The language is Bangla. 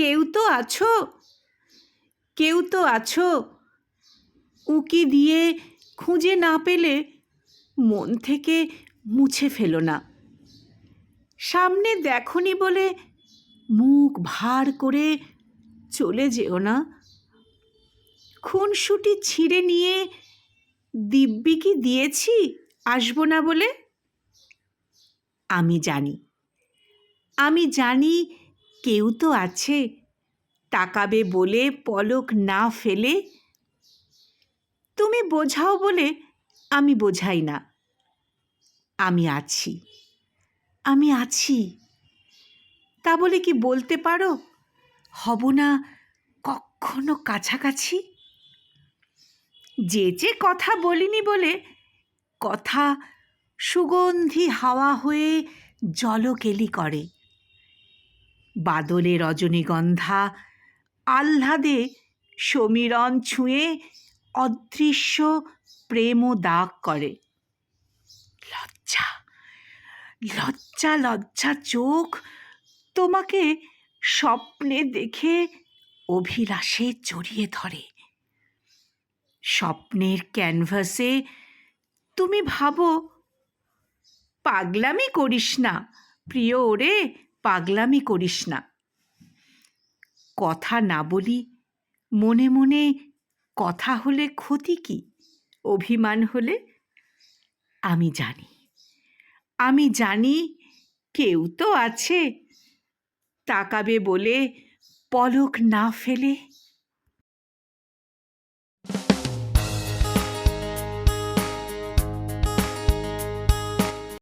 কেউ তো আছো, কেউ তো আছো। উঁকি দিয়ে খুঁজে না পেলে মন থেকে মুছে ফেলো না। সামনে দেখনি বলে মুখ ভার করে চলে যেও না। খুনসুটি ছিঁড়ে নিয়ে দিব্যি কি দিয়েছি আসবো না বলে? আমি জানি, আমি জানি কেউ তো আছে তাকাবে বলে পলক না ফেলে। তুমি বোঝাও বলে আমি বোঝাই না। আমি আছি, আমি আছি। তা বলে কি বলতে পারো হব না কখনো কাছাকাছি? যে যে কথা বলিনি বলে কথা সুগন্ধি হাওয়া হয়ে জলকেলি করে। বাদলে রজনীগন্ধা আহ্লাদে সমীরণ ছুঁয়ে অদৃশ্য প্রেম দাগ করে। লজ্জা, লজ্জা লজ্জা চোখ তোমাকে স্বপ্নে দেখে অভিলাষে জড়িয়ে ধরে। স্বপ্নের ক্যানভাসে তুমি ভাবো, পাগলামি করিস না প্রিয় ওরে, পাগলামি করিস না। কথা না বলি মনে মনে, কথা হলে ক্ষতি কি, অভিমান হলে? আমি জানি, আমি জানি কেউ তো আছে তাকাবে বলে পলক না ফেলে।